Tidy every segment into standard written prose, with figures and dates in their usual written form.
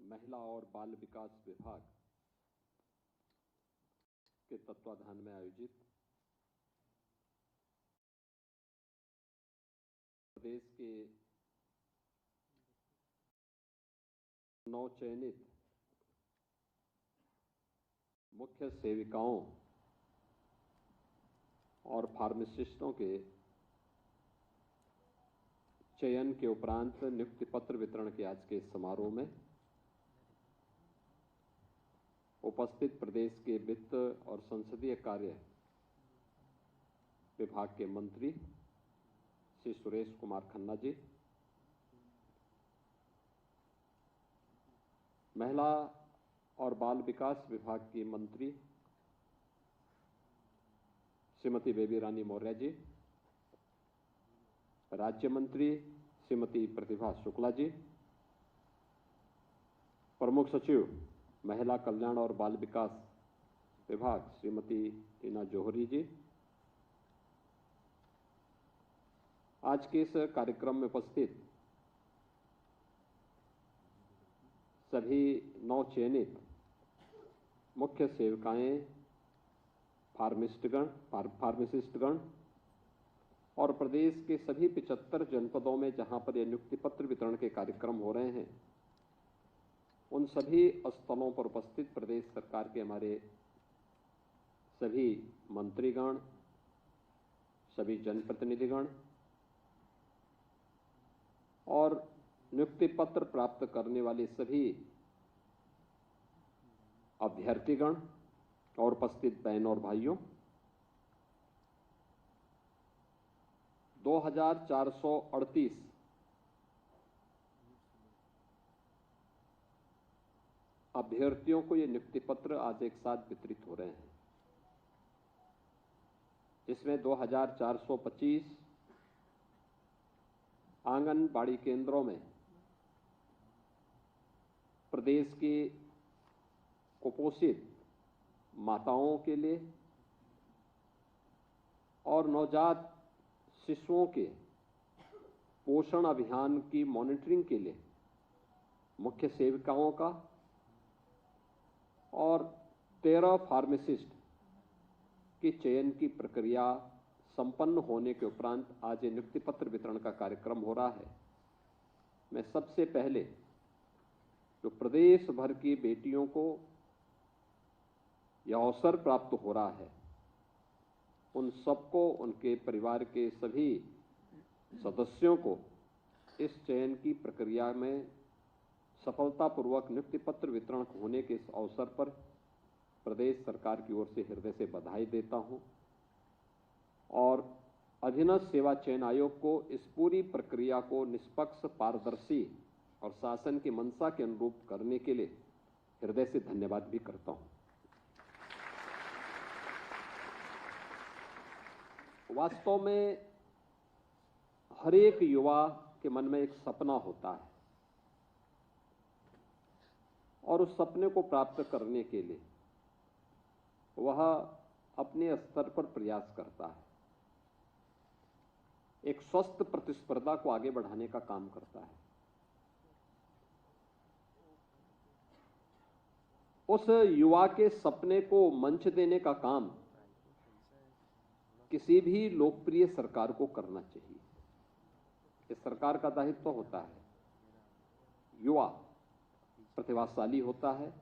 महिला और बाल विकास विभाग के तत्वाधान में आयोजित प्रदेश के नवचयनित मुख्य सेविकाओं और फार्मासिस्टों के चयन के उपरांत नियुक्ति पत्र वितरण के आज के समारोह में उपस्थित प्रदेश के वित्त और संसदीय कार्य विभाग के मंत्री श्री सुरेश कुमार खन्ना जी, महिला और बाल विकास विभाग की मंत्री श्रीमती बेबी रानी मौर्य जी, राज्य मंत्री श्रीमती प्रतिभा शुक्ला जी, प्रमुख सचिव महिला कल्याण और बाल विकास विभाग श्रीमती टीना जौहरी जी, आज के इस कार्यक्रम में उपस्थित सभी नवचयनित मुख्य सेविकाएं, फार्मासिस्टगण और प्रदेश के सभी 75 जनपदों में जहां पर यह नियुक्ति पत्र वितरण के कार्यक्रम हो रहे हैं, उन सभी स्थलों पर उपस्थित प्रदेश सरकार के हमारे सभी मंत्रीगण, सभी जनप्रतिनिधिगण और नियुक्ति पत्र प्राप्त करने वाले सभी अभ्यर्थीगण और उपस्थित बहनों और भाइयों, 2438 अभ्यर्थियों को ये नियुक्ति पत्र आज एक साथ वितरित हो रहे हैं, जिसमें 2425 आंगनबाड़ी केंद्रों में प्रदेश की कुपोषित माताओं के लिए और नवजात शिशुओं के पोषण अभियान की मॉनिटरिंग के लिए मुख्य सेविकाओं का और 13 फार्मासिस्ट के चयन की प्रक्रिया संपन्न होने के उपरांत आज ये नियुक्ति पत्र वितरण का कार्यक्रम हो रहा है। मैं सबसे पहले जो प्रदेश भर की बेटियों को यह अवसर प्राप्त हो रहा है, उन सबको, उनके परिवार के सभी सदस्यों को इस चयन की प्रक्रिया में सफलतापूर्वक नियुक्ति पत्र वितरण होने के इस अवसर पर प्रदेश सरकार की ओर से हृदय से बधाई देता हूं और अधीनस्थ सेवा चयन आयोग को इस पूरी प्रक्रिया को निष्पक्ष, पारदर्शी और शासन की मंशा के अनुरूप करने के लिए हृदय से धन्यवाद भी करता हूं। वास्तव में हर एक युवा के मन में एक सपना होता है और उस सपने को प्राप्त करने के लिए वह अपने स्तर पर प्रयास करता है, एक स्वस्थ प्रतिस्पर्धा को आगे बढ़ाने का काम करता है। उस युवा के सपने को मंच देने का काम किसी भी लोकप्रिय सरकार को करना चाहिए। इस सरकार का दायित्व होता है, युवा प्रतिभाशाली होता है,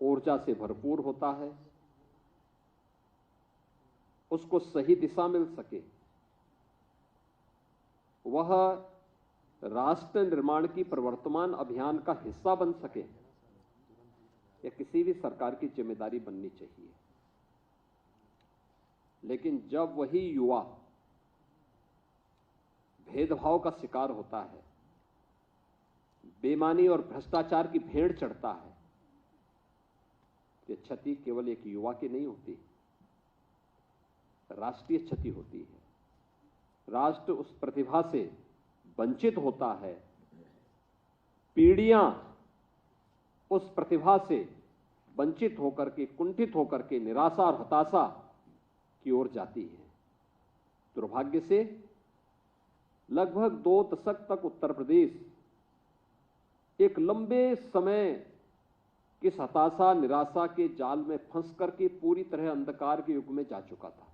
ऊर्जा से भरपूर होता है, उसको सही दिशा मिल सके, वह राष्ट्र निर्माण की प्रवर्तमान अभियान का हिस्सा बन सके, यह किसी भी सरकार की जिम्मेदारी बननी चाहिए। लेकिन जब वही युवा भेदभाव का शिकार होता है, बेईमानी और भ्रष्टाचार की भेड़ चढ़ता है, ये क्षति केवल एक युवा की नहीं होती, राष्ट्रीय क्षति होती है। राष्ट्र उस प्रतिभा से वंचित होता है, पीढ़ियां उस प्रतिभा से वंचित होकर के, कुंठित होकर के निराशा और हताशा की ओर जाती है। दुर्भाग्य से लगभग 2 दशक तक उत्तर प्रदेश एक लंबे समय किस हताशा निराशा के जाल में फंस करके पूरी तरह अंधकार के युग में जा चुका था।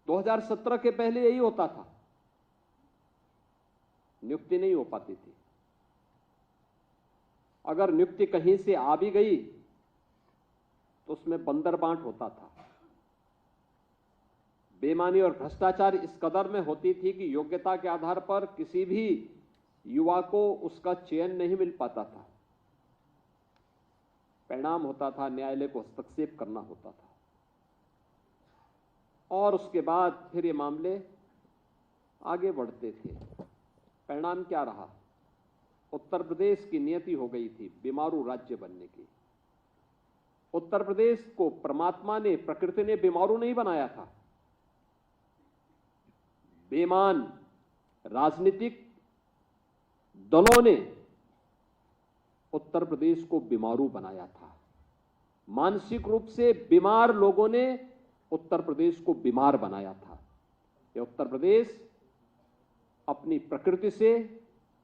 2017 के पहले यही होता था, नियुक्ति नहीं हो पाती थी। अगर नियुक्ति कहीं से आ भी गई तो उसमें बंदर बांट होता था। बेईमानी और भ्रष्टाचार इस कदर में होती थी कि योग्यता के आधार पर किसी भी युवा को उसका चयन नहीं मिल पाता था। परिणाम होता था न्यायालय को हस्तक्षेप करना होता था, और उसके बाद फिर ये मामले आगे बढ़ते थे। परिणाम क्या रहा? उत्तर प्रदेश की नियति हो गई थी बीमारू राज्य बनने की। उत्तर प्रदेश को परमात्मा ने, प्रकृति ने बीमारू नहीं बनाया था। बेईमान राजनीतिक दलों ने उत्तर प्रदेश को बीमारू बनाया था। मानसिक रूप से बीमार लोगों ने उत्तर प्रदेश को बीमार बनाया था। यह उत्तर प्रदेश अपनी प्रकृति से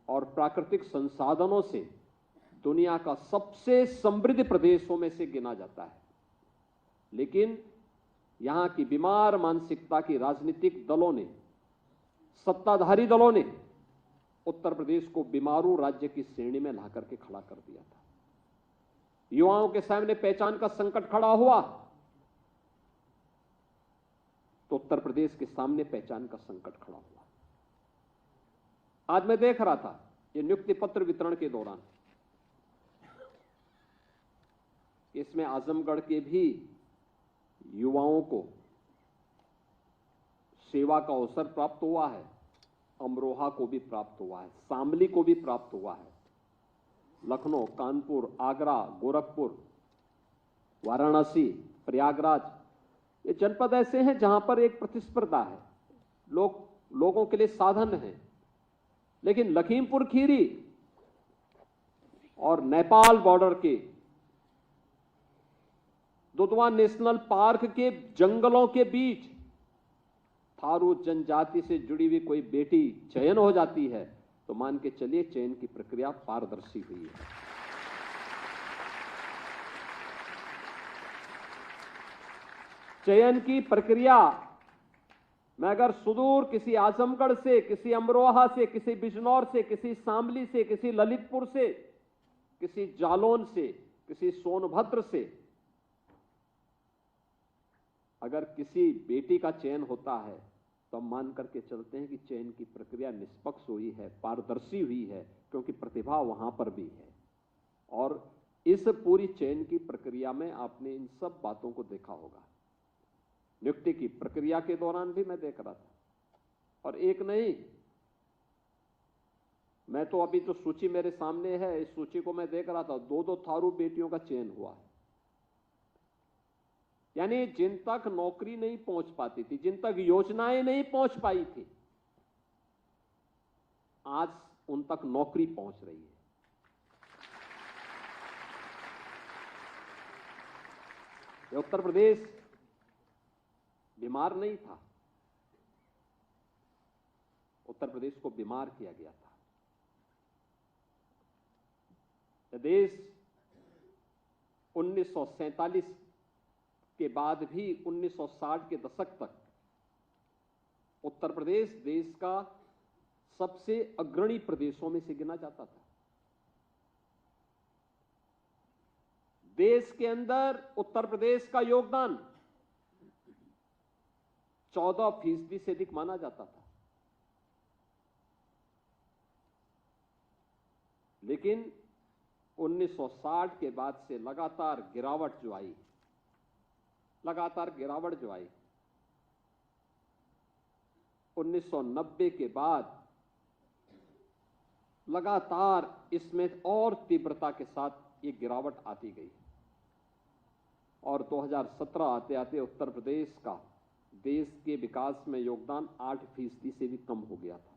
और प्राकृतिक संसाधनों से दुनिया का सबसे समृद्ध प्रदेशों में से गिना जाता है, लेकिन यहां की बीमार मानसिकता की राजनीतिक दलों ने, सत्ताधारी दलों ने उत्तर प्रदेश को बीमारू राज्य की श्रेणी में ला करके खड़ा कर दिया था। युवाओं के सामने पहचान का संकट खड़ा हुआ तो उत्तर प्रदेश के सामने पहचान का संकट खड़ा हुआ। आज मैं देख रहा था ये नियुक्ति पत्र वितरण के दौरान, इसमें आजमगढ़ के भी युवाओं को सेवा का अवसर प्राप्त हुआ है, अमरोहा को भी प्राप्त हुआ है, शामली को भी प्राप्त हुआ है, लखनऊ, कानपुर, आगरा, गोरखपुर, वाराणसी, प्रयागराज, ये जनपद ऐसे हैं जहां पर एक प्रतिस्पर्धा है, लोगों के लिए साधन है। लेकिन लखीमपुर खीरी और नेपाल बॉर्डर के दुधवा नेशनल पार्क के जंगलों के बीच थारू जनजाति से जुड़ी हुई कोई बेटी चयन हो जाती है तो मान के चलिए चयन की प्रक्रिया पारदर्शी हुई है। चयन की प्रक्रिया में अगर सुदूर किसी आजमगढ़ से, किसी अमरोहा से, किसी बिजनौर से, किसी शामली से, किसी ललितपुर से, किसी जालौन से, किसी सोनभद्र से अगर किसी बेटी का चयन होता है तो हम मान करके चलते हैं कि चयन की प्रक्रिया निष्पक्ष हुई है, पारदर्शी हुई है, क्योंकि प्रतिभा वहां पर भी है। और इस पूरी चयन की प्रक्रिया में आपने इन सब बातों को देखा होगा। नियुक्ति की प्रक्रिया के दौरान भी मैं देख रहा था, और एक नहीं, मैं तो अभी जो सूची मेरे सामने है इस सूची को मैं देख रहा था, 2-2 थारू बेटियों का चयन हुआ है। यानी जिन तक नौकरी नहीं पहुंच पाती थी, जिन तक योजनाएं नहीं पहुंच पाई थी, आज उन तक नौकरी पहुंच रही है। उत्तर प्रदेश बीमार नहीं था, उत्तर प्रदेश को बीमार किया गया था। यह देश 1947 के बाद भी 1960 के दशक तक उत्तर प्रदेश देश का सबसे अग्रणी प्रदेशों में से गिना जाता था। देश के अंदर उत्तर प्रदेश का योगदान 14% से अधिक माना जाता था, लेकिन 1960 के बाद से लगातार गिरावट जो आई, 1990 के बाद लगातार इसमें और तीव्रता के साथ ये गिरावट आती गई, और 2017 आते आते उत्तर प्रदेश का देश के विकास में योगदान 8% से भी कम हो गया था।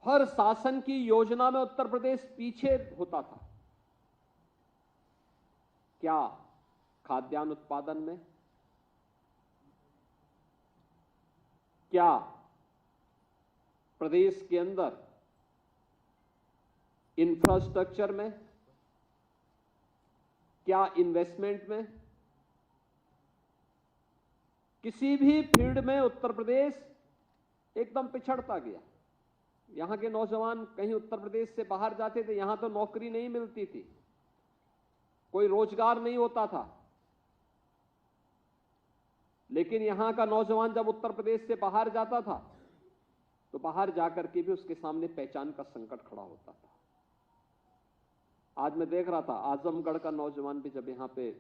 हर शासन की योजना में उत्तर प्रदेश पीछे होता था। क्या खाद्यान्न उत्पादन में, क्या प्रदेश के अंदर इंफ्रास्ट्रक्चर में, क्या इन्वेस्टमेंट में, किसी भी फील्ड में उत्तर प्रदेश एकदम पिछड़ता गया। यहां के नौजवान कहीं उत्तर प्रदेश से बाहर जाते थे, यहां तो नौकरी नहीं मिलती थी, कोई रोजगार नहीं होता था। लेकिन यहां का नौजवान जब उत्तर प्रदेश से बाहर जाता था तो बाहर जाकर के भी उसके सामने पहचान का संकट खड़ा होता था। आज मैं देख रहा था आजमगढ़ का नौजवान भी जब यहां पे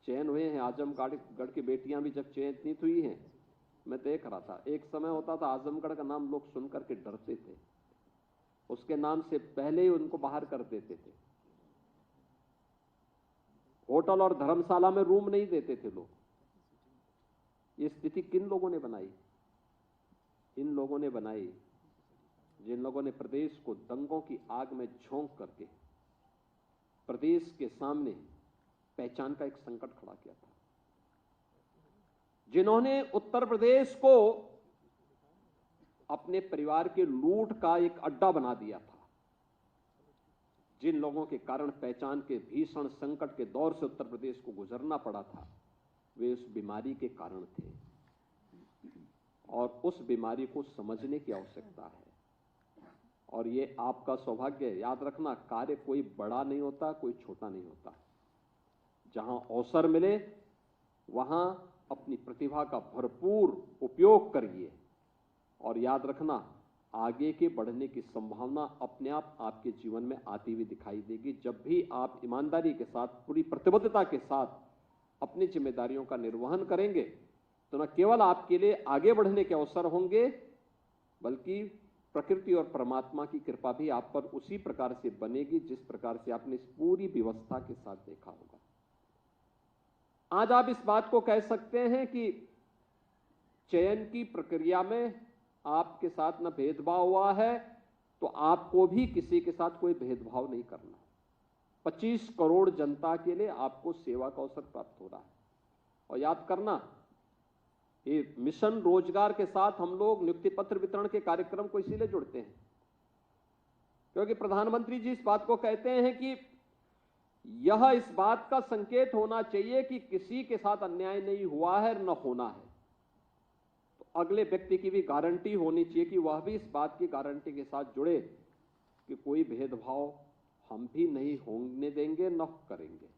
चयन हुए हैं, आजमगढ़ की बेटियां भी जब चयनित हुई हैं, मैं देख रहा था एक समय होता था आजमगढ़ का नाम लोग सुनकर के डरते थे, उसके नाम से पहले ही उनको बाहर कर देते थे। होटल और धर्मशाला में रूम नहीं देते थे लोग। ये स्थिति किन लोगों ने बनाई? इन लोगों ने बनाई जिन लोगों ने प्रदेश को दंगों की आग में झोंक करके प्रदेश के सामने पहचान का एक संकट खड़ा किया था, जिन्होंने उत्तर प्रदेश को अपने परिवार के लूट का एक अड्डा बना दिया था, जिन लोगों के कारण पहचान के भीषण संकट के दौर से उत्तर प्रदेश को गुजरना पड़ा था, वे उस बीमारी के कारण थे और उस बीमारी को समझने की आवश्यकता है। और ये आपका सौभाग्य है। याद रखना, कार्य कोई बड़ा नहीं होता, कोई छोटा नहीं होता। जहां अवसर मिले वहां अपनी प्रतिभा का भरपूर उपयोग करिए और याद रखना, आगे के बढ़ने की संभावना अपने आप आपके जीवन में आती हुई दिखाई देगी जब भी आप ईमानदारी के साथ, पूरी प्रतिबद्धता के साथ अपनी जिम्मेदारियों का निर्वहन करेंगे। तो न केवल आपके लिए आगे बढ़ने के अवसर होंगे, बल्कि प्रकृति और परमात्मा की कृपा भी आप पर उसी प्रकार से बनेगी जिस प्रकार से आपने इस पूरी व्यवस्था के साथ देखा होगा। आज आप इस बात को कह सकते हैं कि चयन की प्रक्रिया में आपके साथ न भेदभाव हुआ है, तो आपको भी किसी के साथ कोई भेदभाव नहीं करना। 25 करोड़ जनता के लिए आपको सेवा का अवसर प्राप्त हो रहा है। और याद करना, ये मिशन रोजगार के साथ हम लोग नियुक्ति पत्र वितरण के कार्यक्रम को इसीलिए जुड़ते हैं क्योंकि प्रधानमंत्री जी इस बात को कहते हैं कि यह इस बात का संकेत होना चाहिए कि किसी के साथ अन्याय नहीं हुआ है, न होना है। तो अगले व्यक्ति की भी गारंटी होनी चाहिए कि वह भी इस बात की गारंटी के साथ जुड़े कि कोई भेदभाव हम भी नहीं होने देंगे, न करेंगे।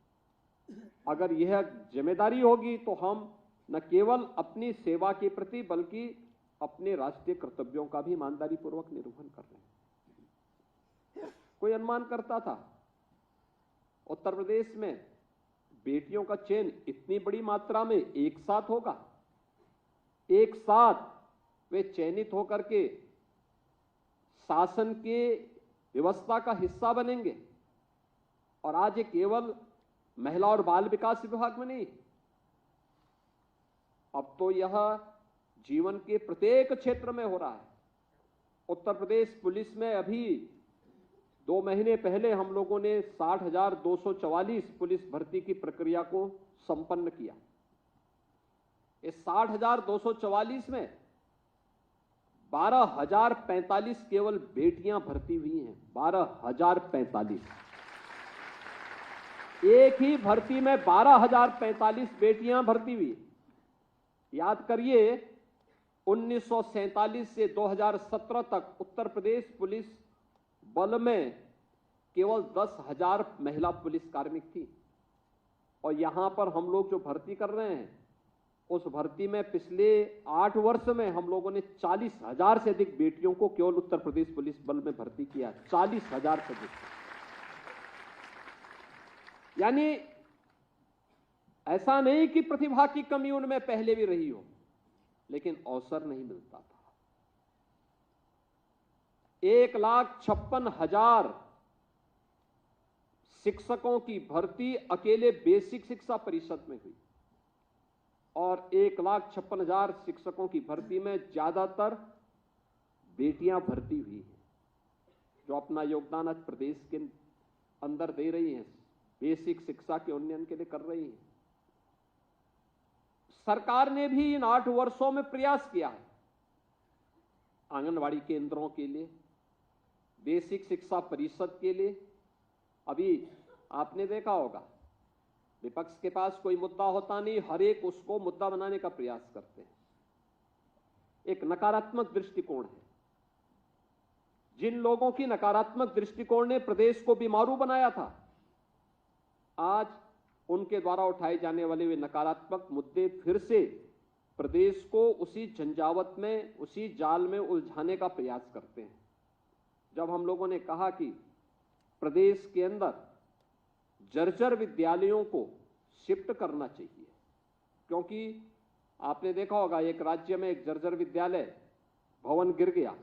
अगर यह जिम्मेदारी होगी तो हम न केवल अपनी सेवा के प्रति बल्कि अपने राष्ट्रीय कर्तव्यों का भी ईमानदारी पूर्वक निर्वहन कर रहे हैं। कोई अनुमान करता था उत्तर प्रदेश में बेटियों का चयन इतनी बड़ी मात्रा में एक साथ होगा, एक साथ वे चयनित होकर के शासन के व्यवस्था का हिस्सा बनेंगे? और आज ये केवल महिला और बाल विकास विभाग में नहीं, अब तो यह जीवन के प्रत्येक क्षेत्र में हो रहा है। उत्तर प्रदेश पुलिस में अभी 2 महीने पहले हम लोगों ने 60,244 पुलिस भर्ती की प्रक्रिया को संपन्न किया। इस 60,244 में 12,045 केवल बेटियां भर्ती हुई हैं। 12,045, एक ही भर्ती में 12,045 बेटियां भर्ती हुई। याद करिए, 1947 से 2017 तक उत्तर प्रदेश पुलिस बल में केवल 10,000 महिला पुलिस कार्मिक थी और यहां पर हम लोग जो भर्ती कर रहे हैं, उस भर्ती में पिछले 8 वर्ष में हम लोगों ने 40,000 से अधिक बेटियों को केवल उत्तर प्रदेश पुलिस बल में भर्ती किया। 40,000 से अधिक। यानी ऐसा नहीं कि प्रतिभा की कमी उनमें पहले भी रही हो, लेकिन अवसर नहीं मिलता था। 1,56,000 शिक्षकों की भर्ती अकेले बेसिक शिक्षा परिषद में हुई और 1,56,000 शिक्षकों की भर्ती में ज्यादातर बेटियां भर्ती हुई हैं, जो अपना योगदान आज प्रदेश के अंदर दे रही हैं, बेसिक शिक्षा के उन्नयन के लिए कर रही हैं। सरकार ने भी इन 8 वर्षों में प्रयास किया है। आंगनवाड़ी केंद्रों के लिए, बेसिक शिक्षा परिषद के लिए। अभी आपने देखा होगा, विपक्ष के पास कोई मुद्दा होता नहीं, हर एक उसको मुद्दा बनाने का प्रयास करते हैं। एक नकारात्मक दृष्टिकोण है। जिन लोगों की नकारात्मक दृष्टिकोण ने प्रदेश को बीमारू बनाया था, आज उनके द्वारा उठाए जाने वाले वे नकारात्मक मुद्दे फिर से प्रदेश को उसी झंझावत में, उसी जाल में उलझाने का प्रयास करते हैं। जब हम लोगों ने कहा कि प्रदेश के अंदर जर्जर विद्यालयों को शिफ्ट करना चाहिए, क्योंकि आपने देखा होगा एक राज्य में एक जर्जर विद्यालय भवन गिर गया,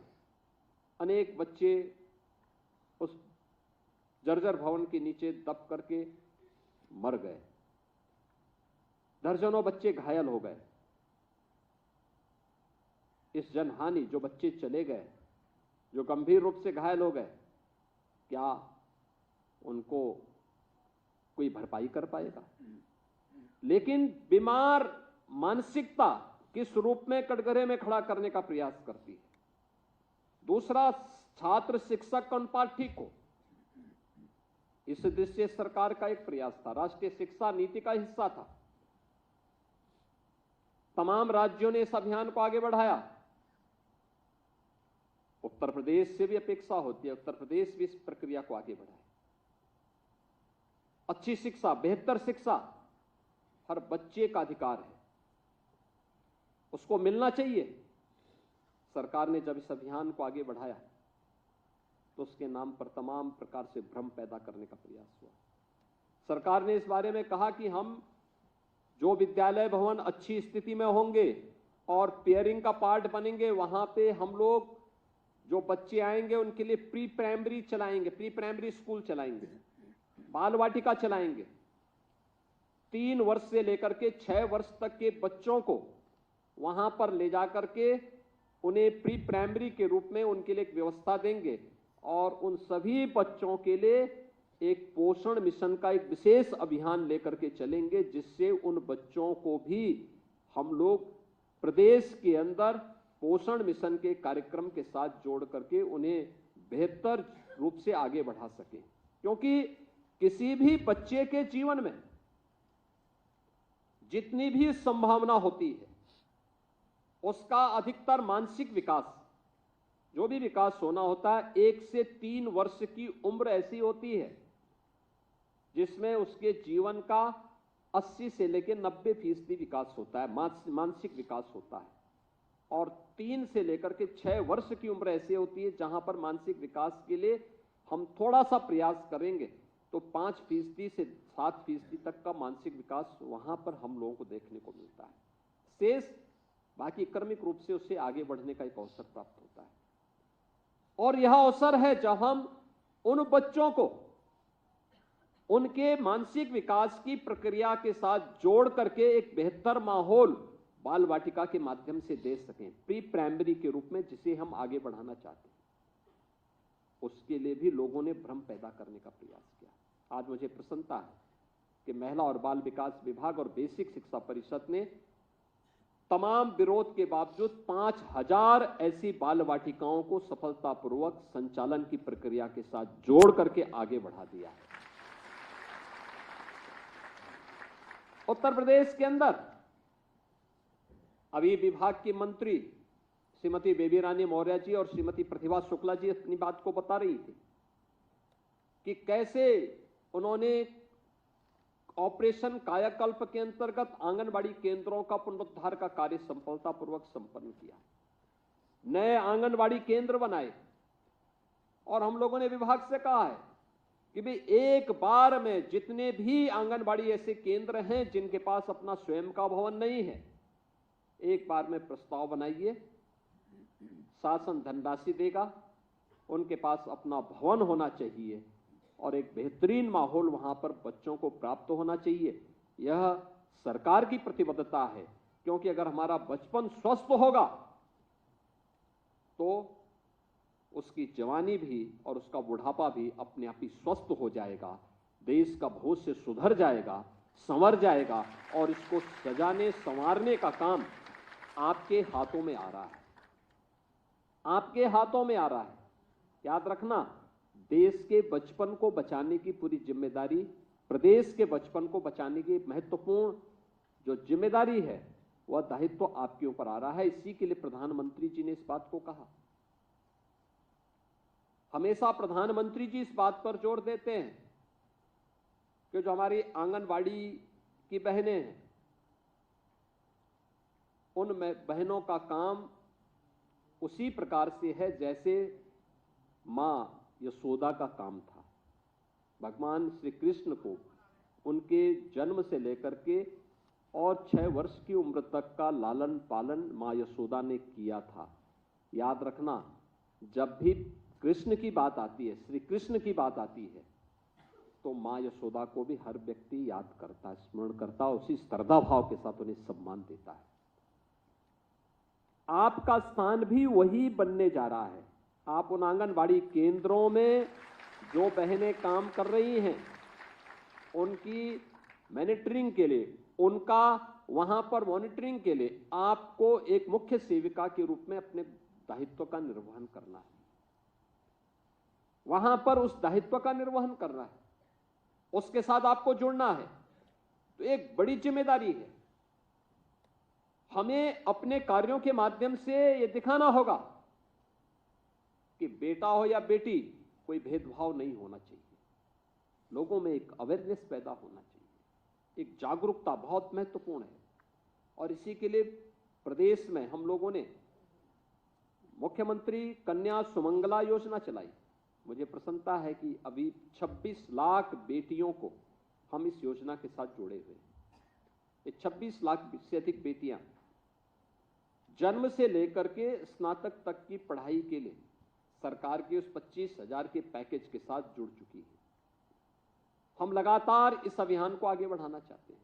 अनेक बच्चे उस जर्जर भवन के नीचे दब करके मर गए, दर्जनों बच्चे घायल हो गए। इस जनहानि, जो बच्चे चले गए, जो गंभीर रूप से घायल हो गए, क्या उनको कोई भरपाई कर पाएगा? लेकिन बीमार मानसिकता किस रूप में कटघरे में खड़ा करने का प्रयास करती है। दूसरा, छात्र शिक्षक अनुपात ठीक हो, इस दृष्टि से सरकार का एक प्रयास था, राष्ट्रीय शिक्षा नीति का हिस्सा था। तमाम राज्यों ने इस अभियान को आगे बढ़ाया। उत्तर प्रदेश से भी अपेक्षा होती है, उत्तर प्रदेश भी इस प्रक्रिया को आगे बढ़ाए। अच्छी शिक्षा, बेहतर शिक्षा हर बच्चे का अधिकार है, उसको मिलना चाहिए। सरकार ने जब इस अभियान को आगे बढ़ाया तो उसके नाम पर तमाम प्रकार से भ्रम पैदा करने का प्रयास हुआ। सरकार ने इस बारे में कहा कि हम जो विद्यालय भवन अच्छी स्थिति में होंगे और पेयरिंग का पार्ट बनेंगे, वहां पे हम लोग जो बच्चे आएंगे उनके लिए प्री प्राइमरी चलाएंगे, प्री प्राइमरी स्कूल चलाएंगे, बाल वाटिका चलाएंगे। 3 वर्ष से लेकर के 6 वर्ष तक के बच्चों को वहां पर ले जाकर के उन्हें प्री प्राइमरी के रूप में उनके लिए एक व्यवस्था देंगे और उन सभी बच्चों के लिए एक पोषण मिशन का एक विशेष अभियान लेकर के चलेंगे, जिससे उन बच्चों को भी हम लोग प्रदेश के अंदर पोषण मिशन के कार्यक्रम के साथ जोड़ करके उन्हें बेहतर रूप से आगे बढ़ा सकें। क्योंकि किसी भी बच्चे के जीवन में जितनी भी संभावना होती है, उसका अधिकतर मानसिक विकास, जो भी विकास होना होता है, 1 से 3 वर्ष की उम्र ऐसी होती है जिसमें उसके जीवन का 80 से लेकर 90% विकास होता है, मानसिक विकास होता है। और 3 से लेकर के 6 वर्ष की उम्र ऐसी होती है जहां पर मानसिक विकास के लिए हम थोड़ा सा प्रयास करेंगे तो 5% से 7% तक का मानसिक विकास वहां पर हम लोगों को देखने को मिलता है। शेष बाकी क्रमिक रूप से उससे आगे बढ़ने का एक अवसर प्राप्त होता है। और यह अवसर है जब हम उन बच्चों को उनके मानसिक विकास की प्रक्रिया के साथ जोड़ करके एक बेहतर माहौल बाल वाटिका के माध्यम से दे सकें, प्री प्राइमरी के रूप में, जिसे हम आगे बढ़ाना चाहते हैं। उसके लिए भी लोगों ने भ्रम पैदा करने का प्रयास किया। आज मुझे प्रसन्नता है कि महिला और बाल विकास विभाग और बेसिक शिक्षा परिषद ने तमाम विरोध के बावजूद 5000 ऐसी बाल वाटिकाओं को सफलतापूर्वक संचालन की प्रक्रिया के साथ जोड़ करके आगे बढ़ा दिया है। उत्तर प्रदेश के अंदर अभी विभाग की मंत्री श्रीमती बेबी रानी मौर्य जी और श्रीमती प्रतिभा शुक्ला जी अपनी बात को बता रही थी कि कैसे उन्होंने ऑपरेशन कायाकल्प के अंतर्गत आंगनबाड़ी केंद्रों का पुनरुद्धार का कार्य सफलतापूर्वक संपन्न किया, नए आंगनबाड़ी केंद्र बनाए। और हम लोगों ने विभाग से कहा है कि भाई एक बार में जितने भी आंगनबाड़ी ऐसे केंद्र हैं जिनके पास अपना स्वयं का भवन नहीं है, एक बार में प्रस्ताव बनाइए, शासन धनराशि देगा, उनके पास अपना भवन होना चाहिए और एक बेहतरीन माहौल वहां पर बच्चों को प्राप्त होना चाहिए। यह सरकार की प्रतिबद्धता है, क्योंकि अगर हमारा बचपन स्वस्थ होगा तो उसकी जवानी भी और उसका बुढ़ापा भी अपने आप ही स्वस्थ हो जाएगा, देश का भविष्य सुधर जाएगा, संवर जाएगा और इसको सजाने संवारने का काम आपके हाथों में आ रहा है। आपके हाथों में आ रहा है। याद रखना, देश के बचपन को बचाने की पूरी जिम्मेदारी, प्रदेश के बचपन को बचाने की महत्वपूर्ण जो जिम्मेदारी है, वह दायित्व आपके ऊपर आ रहा है। इसी के लिए प्रधानमंत्री जी ने इस बात को कहा। हमेशा प्रधानमंत्री जी इस बात पर जोर देते हैं कि जो हमारी आंगनवाड़ी की बहनें हैं, उन बहनों का काम उसी प्रकार से है जैसे मां यशोदा का काम था। भगवान श्री कृष्ण को उनके जन्म से लेकर के और 6 वर्ष की उम्र तक का लालन पालन मां यशोदा ने किया था। याद रखना, जब भी कृष्ण की बात आती है, श्री कृष्ण की बात आती है, तो मां यशोदा को भी हर व्यक्ति याद करता, स्मरण करता, उसी श्रद्धा भाव के साथ उन्हें सम्मान देता है। आपका स्थान भी वही बनने जा रहा है। आप उन आंगनबाड़ी केंद्रों में जो बहनें काम कर रही हैं, उनकी मॉनिटरिंग के लिए, उनका वहां पर मॉनिटरिंग के लिए आपको एक मुख्य सेविका के रूप में अपने दायित्व का निर्वहन करना है। वहां पर उस दायित्व का निर्वहन करना है, उसके साथ आपको जुड़ना है। तो एक बड़ी जिम्मेदारी है। हमें अपने कार्यों के माध्यम से यह दिखाना होगा कि बेटा हो या बेटी, कोई भेदभाव नहीं होना चाहिए। लोगों में एक अवेयरनेस पैदा होना चाहिए, एक जागरूकता बहुत महत्वपूर्ण है। और इसी के लिए प्रदेश में हम लोगों ने मुख्यमंत्री कन्या सुमंगला योजना चलाई। मुझे प्रसन्नता है कि अभी 26 लाख बेटियों को हम इस योजना के साथ जोड़े हुए हैं। ये 26 लाख से अधिक बेटियां जन्म से लेकर के स्नातक तक की पढ़ाई के लिए सरकार के उस 25,000 के पैकेज के साथ जुड़ चुकी है। हम लगातार इस अभियान को आगे बढ़ाना चाहते हैं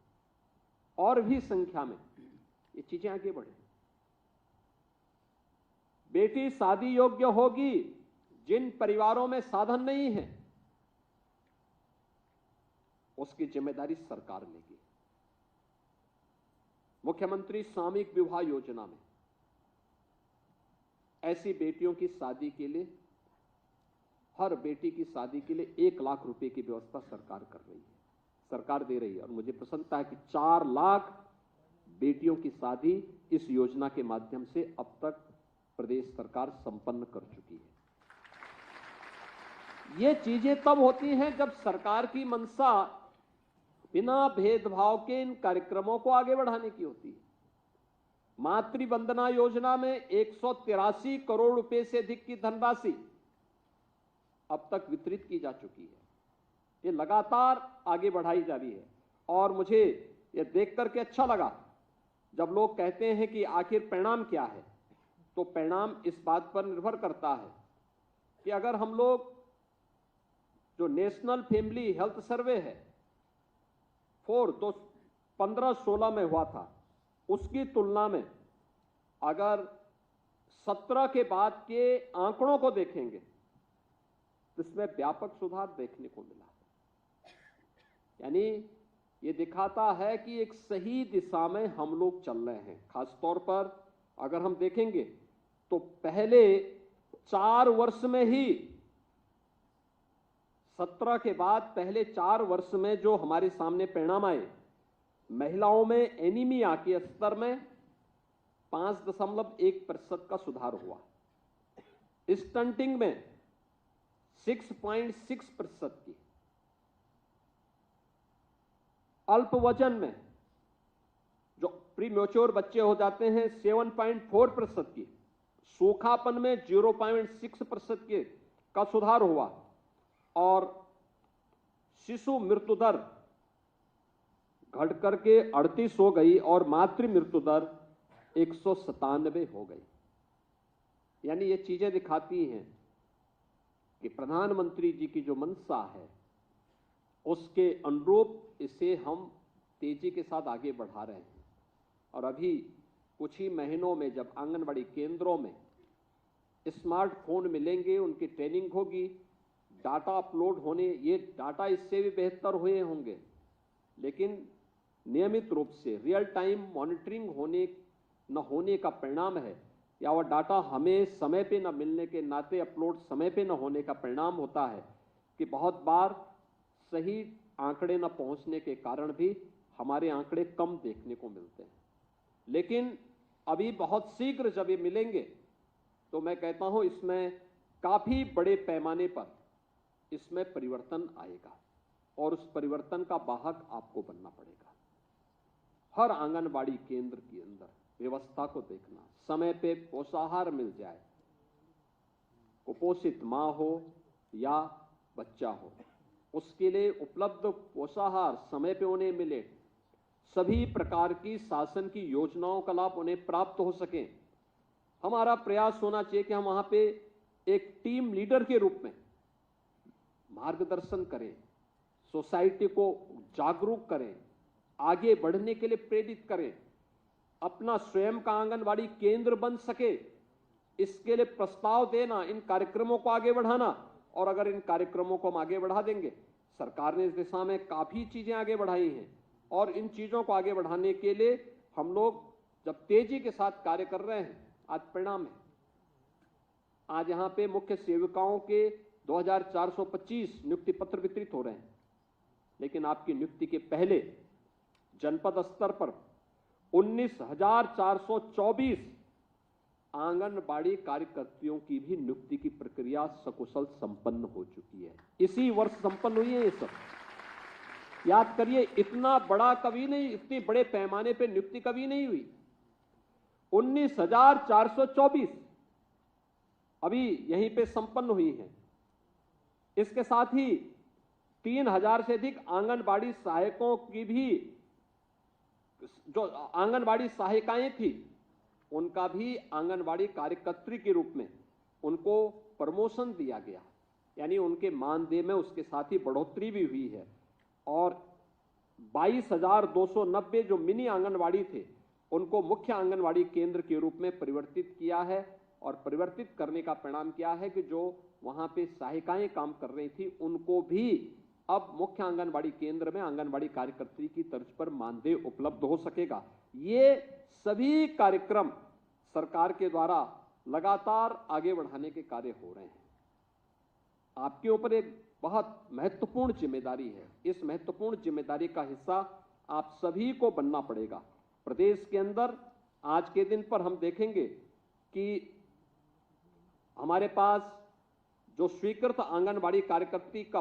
और भी संख्या में ये चीजें आगे बढ़े। बेटी शादी योग्य होगी जिन परिवारों में साधन नहीं है, उसकी जिम्मेदारी सरकार लेगी। मुख्यमंत्री सामूहिक विवाह योजना में ऐसी बेटियों की शादी के लिए, हर बेटी की शादी के लिए 1 लाख रुपए की व्यवस्था सरकार कर रही है, सरकार दे रही है। और मुझे प्रसन्नता है कि 4 लाख बेटियों की शादी इस योजना के माध्यम से अब तक प्रदेश सरकार संपन्न कर चुकी है। ये चीजें तब होती हैं जब सरकार की मंशा बिना भेदभाव के इन कार्यक्रमों को आगे बढ़ाने की होती है। मातृ वंदना योजना में 183 करोड़ रुपए से अधिक की धनराशि अब तक वितरित की जा चुकी है। ये लगातार आगे बढ़ाई जा रही है और मुझे ये देख करके अच्छा लगा जब लोग कहते हैं कि आखिर परिणाम क्या है। तो परिणाम इस बात पर निर्भर करता है कि अगर हम लोग जो नेशनल फैमिली हेल्थ सर्वे है 4 तो 15-16 में हुआ था, उसकी तुलना में अगर 17 के बाद के आंकड़ों को देखेंगे तो इसमें व्यापक सुधार देखने को मिला। यानी ये दिखाता है कि एक सही दिशा में हम लोग चल रहे हैं। खासतौर पर अगर हम देखेंगे तो पहले 4 वर्ष में ही 17 के बाद पहले 4 वर्ष में जो हमारे सामने परिणाम आए, महिलाओं में एनीमिया के स्तर में 5.1% का सुधार हुआ, स्टंटिंग में 6.6% की, अल्प वजन में जो प्रीमेच्योर बच्चे हो जाते हैं 7.4% की, सूखापन में 0.6% के का सुधार हुआ और शिशु मृत्यु दर घट करके 38 हो गई और मातृ मृत्यु दर 197 हो गई। यानी ये चीजें दिखाती हैं कि प्रधानमंत्री जी की जो मंशा है उसके अनुरूप इसे हम तेजी के साथ आगे बढ़ा रहे हैं। और अभी कुछ ही महीनों में जब आंगनबाड़ी केंद्रों में स्मार्टफोन मिलेंगे, उनकी ट्रेनिंग होगी, डाटा अपलोड होने, ये डाटा इससे भी बेहतर हुए होंगे, लेकिन नियमित रूप से रियल टाइम मॉनिटरिंग होने न होने का परिणाम है या वह डाटा हमें समय पे न मिलने के नाते, अपलोड समय पे न होने का परिणाम होता है कि बहुत बार सही आंकड़े न पहुंचने के कारण भी हमारे आंकड़े कम देखने को मिलते हैं। लेकिन अभी बहुत शीघ्र जब ये मिलेंगे तो मैं कहता हूं इसमें काफी बड़े पैमाने पर इसमें परिवर्तन आएगा और उस परिवर्तन का वाहक आपको बनना पड़ेगा। हर आंगनबाड़ी केंद्र के अंदर व्यवस्था को देखना, समय पे पोषाहार मिल जाए, कुपोषित मां हो या बच्चा हो, उसके लिए उपलब्ध पोषाहार समय पे उन्हें मिले, सभी प्रकार की शासन की योजनाओं का लाभ उन्हें प्राप्त हो सके। हमारा प्रयास होना चाहिए कि हम वहां पे एक टीम लीडर के रूप में मार्गदर्शन करें, सोसाइटी को जागरूक करें, आगे बढ़ने के लिए प्रेरित करें, अपना स्वयं का आंगनबाड़ी केंद्र बन सके, इसके लिए प्रस्ताव देना, इन कार्यक्रमों को आगे बढ़ाना। और अगर इन कार्यक्रमों को हम आगे बढ़ा देंगे, सरकार ने इस दिशा में काफी चीजें आगे बढ़ाई हैं और इन चीजों को आगे बढ़ाने के लिए हम लोग जब तेजी के साथ कार्य कर रहे हैं, आज परिणाम है। आज यहां पे मुख्य सेविकाओं के 2425 नियुक्ति पत्र वितरित हो रहे हैं, लेकिन आपकी नियुक्ति के पहले जनपद स्तर पर 19,424 आंगनबाड़ी कार्यकर्तियों की भी नियुक्ति की प्रक्रिया सकुशल संपन्न हो चुकी है। इसी वर्ष संपन्न हुई है ये सब। याद करिए, इतना बड़ा कभी नहीं, इतने बड़े पैमाने पे नियुक्ति कभी नहीं हुई। 19,424 अभी यहीं पे संपन्न हुई है। इसके साथ ही 3,000 से अधिक आंगनबाड़ी सहायकों की भी, जो आंगनबाड़ी सहायिकाएं थी, उनका भी आंगनबाड़ी कार्यकर्त्री के रूप में उनको प्रमोशन दिया गया, यानी उनके मानदेय में उसके साथ ही बढ़ोतरी भी हुई है। और 22,290 जो मिनी आंगनबाड़ी थे, उनको मुख्य आंगनबाड़ी केंद्र के रूप में परिवर्तित किया है। और परिवर्तित करने का परिणाम क्या है कि जो वहां पे सहायिकाएं काम कर रही थी, उनको भी अब मुख्य आंगनबाड़ी केंद्र में आंगनबाड़ी कार्यकर्त्री की तर्ज पर मानदेय उपलब्ध हो सकेगा। ये सभी कार्यक्रम सरकार के द्वारा लगातार आगे बढ़ाने के कार्य हो रहे हैं। आपके ऊपर एक बहुत महत्वपूर्ण जिम्मेदारी है। इस महत्वपूर्ण जिम्मेदारी का हिस्सा आप सभी को बनना पड़ेगा। प्रदेश के अंदर आज के दिन पर हम देखेंगे कि हमारे पास जो स्वीकृत आंगनबाड़ी कार्यकर्ती का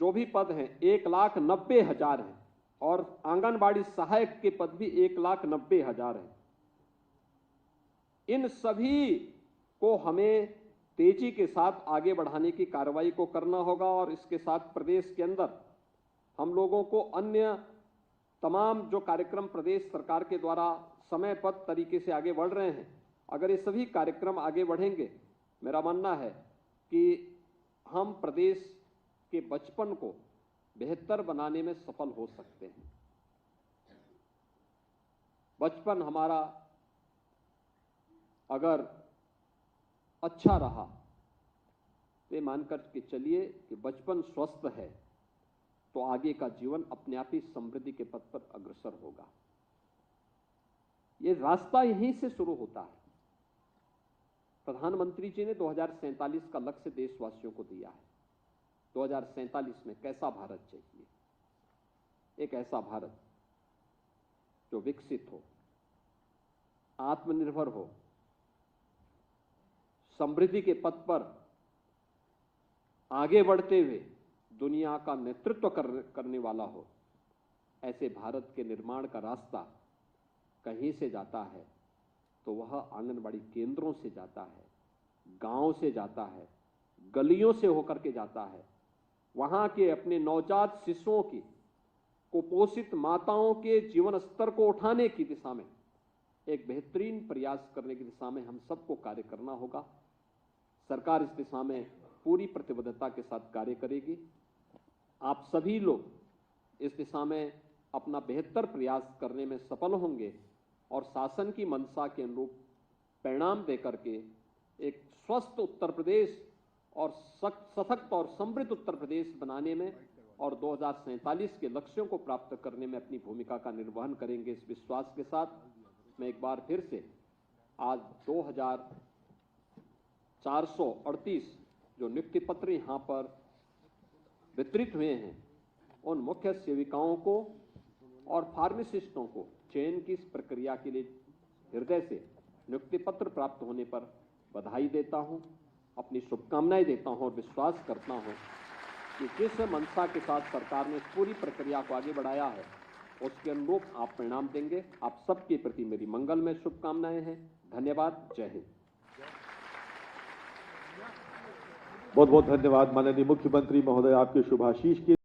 जो भी पद हैं 1,90,000 हैं और आंगनबाड़ी सहायक के पद भी 1,90,000 हैं। इन सभी को हमें तेजी के साथ आगे बढ़ाने की कार्रवाई को करना होगा और इसके साथ प्रदेश के अंदर हम लोगों को अन्य तमाम जो कार्यक्रम प्रदेश सरकार के द्वारा समयबद्ध तरीके से आगे बढ़ रहे हैं, अगर ये सभी कार्यक्रम आगे बढ़ेंगे, मेरा मानना है कि हम प्रदेश के बचपन को बेहतर बनाने में सफल हो सकते हैं। बचपन हमारा अगर अच्छा रहा तो ये मानकर के चलिए कि बचपन स्वस्थ है तो आगे का जीवन अपने आप ही समृद्धि के पथ पर अग्रसर होगा। ये रास्ता यहीं से शुरू होता है। प्रधानमंत्री जी ने 2047 का लक्ष्य देशवासियों को दिया है। 2047 में कैसा भारत चाहिए? एक ऐसा भारत जो विकसित हो, आत्मनिर्भर हो, समृद्धि के पथ पर आगे बढ़ते हुए दुनिया का नेतृत्व करने वाला हो। ऐसे भारत के निर्माण का रास्ता कहीं से जाता है तो वह आंगनबाड़ी केंद्रों से जाता है, गांव से जाता है, गलियों से होकर के जाता है। वहां के अपने नवजात शिशुओं की, कुपोषित माताओं के जीवन स्तर को उठाने की दिशा में एक बेहतरीन प्रयास करने की दिशा में हम सबको कार्य करना होगा। सरकार इस दिशा में पूरी प्रतिबद्धता के साथ कार्य करेगी। आप सभी लोग इस दिशा में अपना बेहतर प्रयास करने में सफल होंगे और शासन की मंशा के अनुरूप परिणाम देकर के एक स्वस्थ उत्तर प्रदेश और सशक्त और समृद्ध उत्तर प्रदेश बनाने में और 2047 के लक्ष्यों को प्राप्त करने में अपनी भूमिका का निर्वहन करेंगे। इस विश्वास के साथ मैं एक बार फिर से आज 2438 जो नियुक्ति पत्र यहाँ पर वितरित हुए हैं, उन मुख्य सेविकाओं को और फार्मासिस्टों को चयन की इस प्रक्रिया के लिए हृदय से नियुक्ति पत्र प्राप्त होने पर बधाई देता हूं, अपनी शुभकामनाएं देता हूं और विश्वास करता हूं कि जिस मंशा के साथ सरकार ने इस पूरी प्रक्रिया को आगे बढ़ाया है, उसके अनुरूप आप परिणाम देंगे। आप सबके प्रति मेरी मंगलमय शुभकामनाएं हैं। धन्यवाद। जय हिंद। बहुत बहुत धन्यवाद माननीय मुख्यमंत्री महोदय, आपके शुभाशीष के